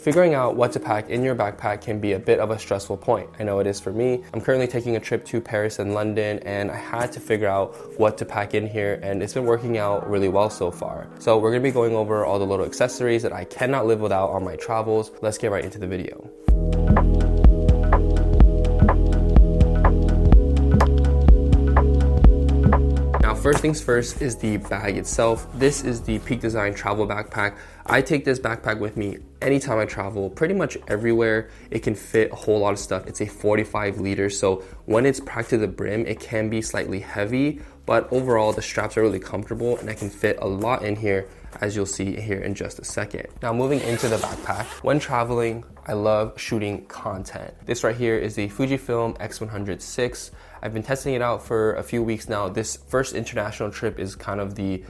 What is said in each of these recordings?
Figuring out what to pack in your backpack can be a bit of a stressful point. I know it is for me. I'm currently taking a trip to Paris and London, and I had to figure out what to pack in here, and it's been working out really well so far. So we're gonna be going over all the little accessories that I cannot live without on my travels. Let's get right into the video. First things first is the bag itself. This is the Peak Design travel backpack. I take this backpack with me anytime I travel, pretty much everywhere. It can fit a whole lot of stuff. It's a 45 liters, so when it's packed to the brim, it can be slightly heavy, but overall the straps are really comfortable and I can fit a lot in here, as you'll see here in just a second. Now moving into the backpack, when traveling, I love shooting content. This right here is the Fujifilm X100 VI. I've been testing it out for a few weeks now. This first international trip is kind of the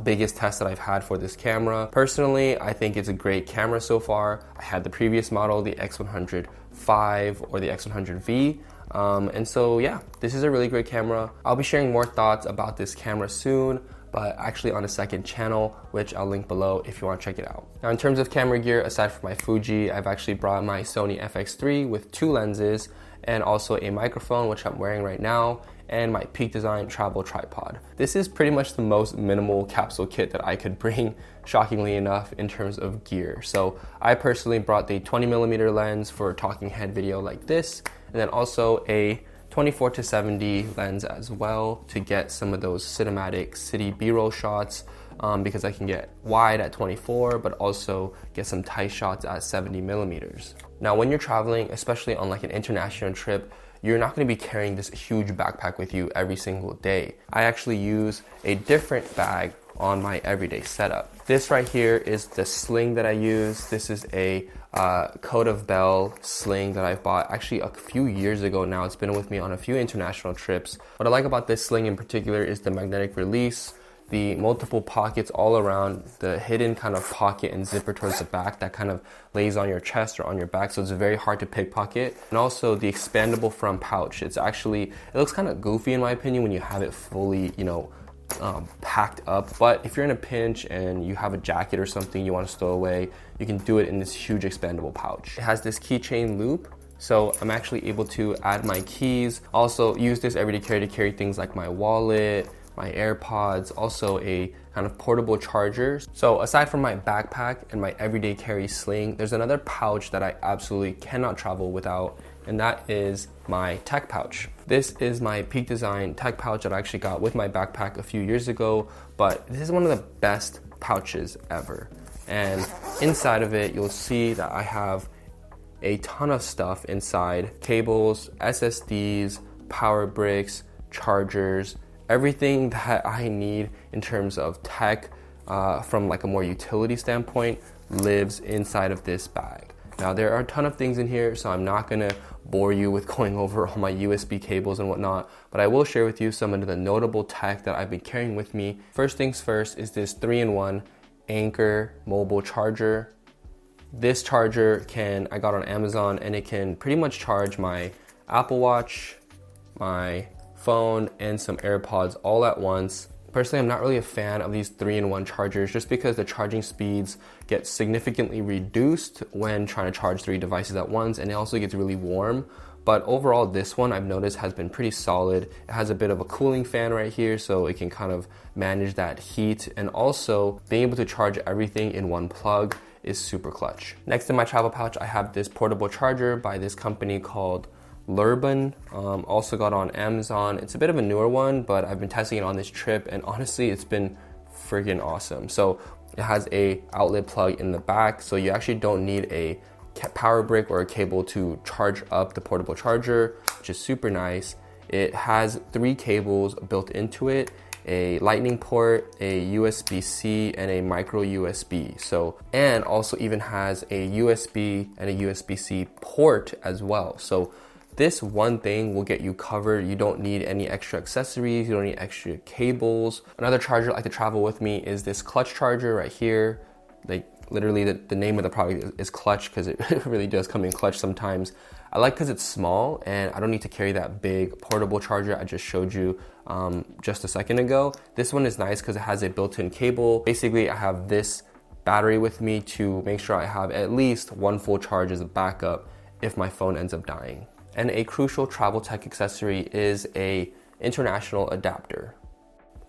biggest test that I've had for this camera. Personally, I think it's a great camera so far. I had the previous model, the X100 V or the X100 V. And so yeah, this is a really great camera. I'll be sharing more thoughts about this camera soon, but actually on a second channel, which I'll link below if you want to check it out. Now in terms of camera gear, aside from my Fuji, I've actually brought my Sony FX3 with 2 lenses and also a microphone, which I'm wearing right now, and my Peak Design travel tripod. This is pretty much the most minimal capsule kit that I could bring, shockingly enough, in terms of gear. So I personally brought the 20mm lens for a talking head video like this, and then also a 24-70 lens as well to get some of those cinematic city B-roll shots, because I can get wide at 24 but also get some tight shots at 70mm. Now when you're traveling, especially on like an international trip, you're not going to be carrying this huge backpack with you every single day. I actually use a different bag on my everyday setup. This right here is the sling that I use. This is a Coat of Bell sling that I've bought actually a few years ago now. It's been with me on a few international trips. What I like about this sling in particular is the magnetic release, the multiple pockets all around, the hidden kind of pocket and zipper towards the back that kind of lays on your chest or on your back, so it's very hard to pickpocket. And also the expandable front pouch. It looks kind of goofy in my opinion when you have it fully, packed up, but if you're in a pinch and you have a jacket or something you want to stow away, you can do it in this huge expandable pouch. It has this keychain loop, so I'm actually able to add my keys. Also use this everyday carry to carry things like my wallet, my AirPods, also a kind of portable charger. So aside from my backpack and my everyday carry sling, there's another pouch that I absolutely cannot travel without, and that is my tech pouch. This is my Peak Design tech pouch that I actually got with my backpack a few years ago, but this is one of the best pouches ever. And inside of it, you'll see that I have a ton of stuff inside: cables, SSDs, power bricks, chargers, everything that I need in terms of tech from like a more utility standpoint lives inside of this bag. Now there are a ton of things in here, so I'm not gonna bore you with going over all my USB cables and whatnot, but I will share with you some of the notable tech that I've been carrying with me. First things first is this 3-in-1 Anchor mobile charger. This charger I got on Amazon, and it can pretty much charge my Apple Watch, my phone, and some AirPods all at once. Personally, I'm not really a fan of these 3-in-1 chargers just because the charging speeds get significantly reduced when trying to charge 3 devices at once, and it also gets really warm. But overall, this one I've noticed has been pretty solid. It has a bit of a cooling fan right here, so it can kind of manage that heat, and also being able to charge everything in one plug is super clutch. Next in my travel pouch, I have this portable charger by this company called Lurban, also got on Amazon. It's a bit of a newer one, but I've been testing it on this trip, and honestly it's been freaking awesome. So it has a outlet plug in the back, so you actually don't need a power brick or a cable to charge up the portable charger, which is super nice. It has 3 cables built into it: a lightning port, a USB-C, and a micro USB. And also even has a USB and a USB-C port as well. So this one thing will get you covered. You don't need any extra accessories, you don't need extra cables. Another charger I like to travel with me is this clutch charger right here. Like literally the name of the product is clutch because it really does come in clutch sometimes. I like because it's small and I don't need to carry that big portable charger I just showed you just a second ago. This one is nice because it has a built-in cable. Basically I have this battery with me to make sure I have at least one full charge as a backup if my phone ends up dying. And a crucial travel tech accessory is a international adapter.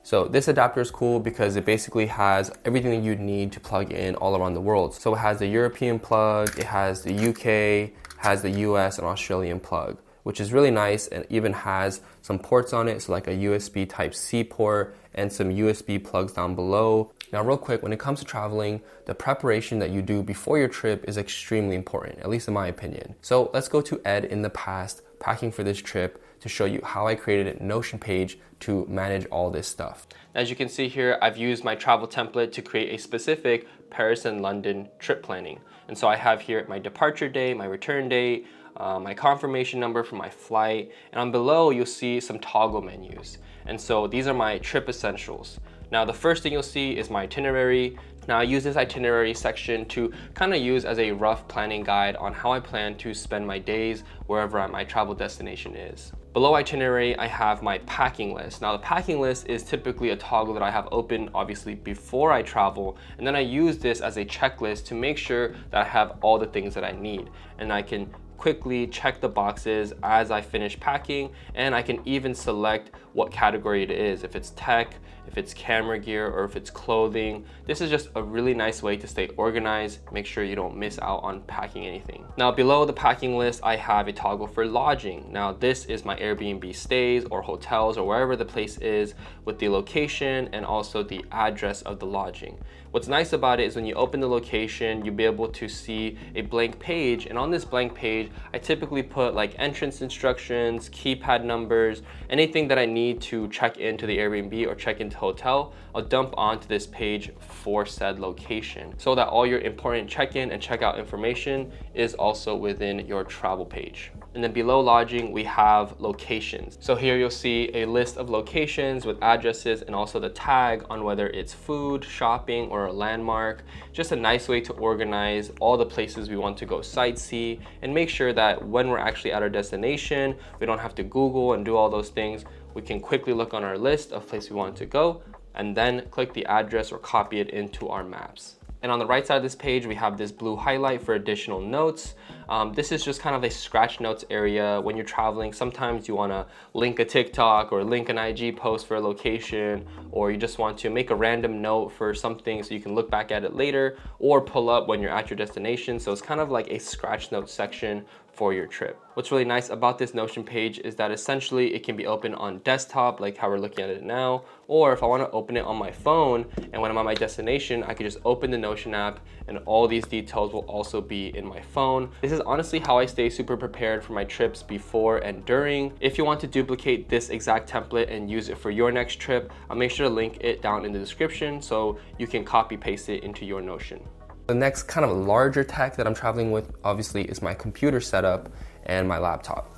So this adapter is cool because it basically has everything that you'd need to plug in all around the world. So it has the European plug, it has the UK, has the US and Australian plug, which is really nice, and even has some ports on it, so like a USB Type-C port and some USB plugs down below. Now real quick, when it comes to traveling, the preparation that you do before your trip is extremely important, at least in my opinion. So let's go to Ed in the past, packing for this trip, to show you how I created a Notion page to manage all this stuff. As you can see here, I've used my travel template to create a specific Paris and London trip planning. And so I have here my departure day, my return date, my confirmation number for my flight, and on below you'll see some toggle menus. And so these are my trip essentials. Now the first thing you'll see is my itinerary. Now I use this itinerary section to kind of use as a rough planning guide on how I plan to spend my days wherever my travel destination is. Below itinerary, I have my packing list. Now the packing list is typically a toggle that I have open obviously before I travel, and then I use this as a checklist to make sure that I have all the things that I need, and I can quickly check the boxes as I finish packing, and I can even select what category it is, if it's tech, if it's camera gear, or if it's clothing. This is just a really nice way to stay organized, make sure you don't miss out on packing anything. Now below the packing list, I have a toggle for lodging. Now this is my Airbnb stays or hotels or wherever the place is, with the location and also the address of the lodging. What's nice about it is when you open the location, you'll be able to see a blank page, and on this blank page, I typically put like entrance instructions, keypad numbers, anything that I need to check into the Airbnb or check into hotel, I'll dump onto this page for said location, so that all your important check-in and check-out information is also within your travel page. And then below lodging, we have locations. So here you'll see a list of locations with addresses and also the tag on whether it's food, shopping, or a landmark. Just a nice way to organize all the places we want to go sightsee and make sure that when we're actually at our destination, we don't have to Google and do all those things. We can quickly look on our list of places we want to go and then click the address or copy it into our maps. And on the right side of this page, we have this blue highlight for additional notes. This is just kind of a scratch notes area. When you're traveling, sometimes you wanna link a TikTok or link an IG post for a location, or you just want to make a random note for something so you can look back at it later or pull up when you're at your destination. So it's kind of like a scratch note section for your trip. What's really nice about this Notion page is that essentially it can be opened on desktop, like how we're looking at it now, or if I want to open it on my phone and when I'm at my destination, I can just open the Notion app and all these details will also be in my phone. This is honestly how I stay super prepared for my trips before and during. If you want to duplicate this exact template and use it for your next trip, I'll make sure to link it down in the description so you can copy paste it into your Notion. The next kind of larger tech that I'm traveling with obviously is my computer setup and my laptop.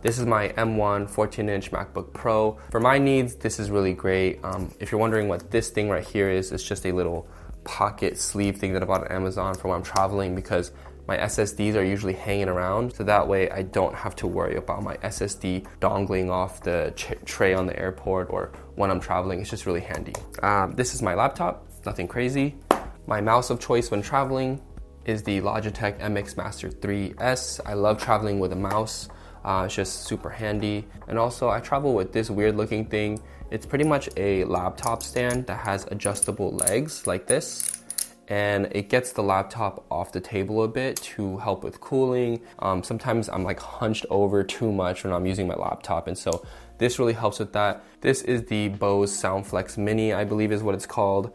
This is my M1 14-inch MacBook Pro. For my needs, this is really great. If you're wondering what this thing right here is, it's just a little pocket sleeve thing that I bought on Amazon for when I'm traveling, because my SSDs are usually hanging around, so that way I don't have to worry about my SSD dongling off the tray on the airport or when I'm traveling. It's just really handy. This is my laptop, nothing crazy. My mouse of choice when traveling is the Logitech MX Master 3S. I love traveling with a mouse. It's just super handy. And also I travel with this weird looking thing. It's pretty much a laptop stand that has adjustable legs like this. And it gets the laptop off the table a bit to help with cooling. Sometimes I'm like hunched over too much when I'm using my laptop, and so this really helps with that. This is the Bose SoundFlex Mini, I believe is what it's called.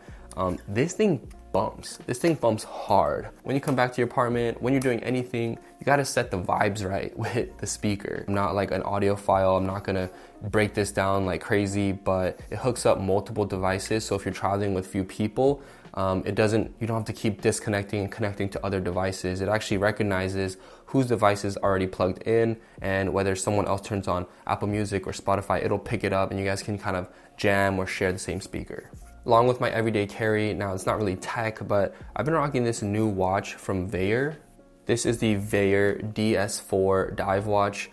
This thing bumps. This thing bumps hard. When you come back to your apartment, when you're doing anything, you gotta set the vibes right with the speaker. I'm not like an audiophile, I'm not gonna break this down like crazy, but it hooks up multiple devices, so if you're traveling with few people, you don't have to keep disconnecting and connecting to other devices. It actually recognizes whose device is already plugged in, and whether someone else turns on Apple Music or Spotify, it'll pick it up and you guys can kind of jam or share the same speaker. Along with my everyday carry, now it's not really tech, but I've been rocking this new watch from Veyer. This is the Veyer DS4 dive watch.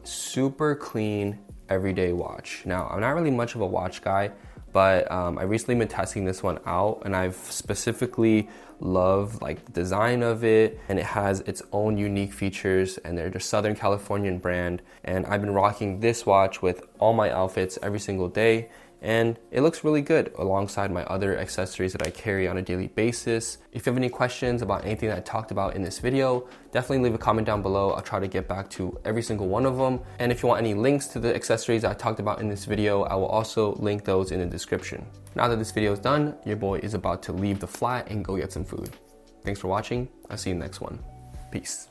Super clean everyday watch. Now, I'm not really much of a watch guy, but I recently been testing this one out, and I've specifically loved like the design of it, and it has its own unique features, and they're just Southern Californian brand. And I've been rocking this watch with all my outfits every single day, and it looks really good alongside my other accessories that I carry on a daily basis. If you have any questions about anything that I talked about in this video, definitely leave a comment down below. I'll try to get back to every single one of them. And if you want any links to the accessories that I talked about in this video, I will also link those in the description. Now that this video is done, your boy is about to leave the flat and go get some food. Thanks for watching. I'll see you in the next one. Peace.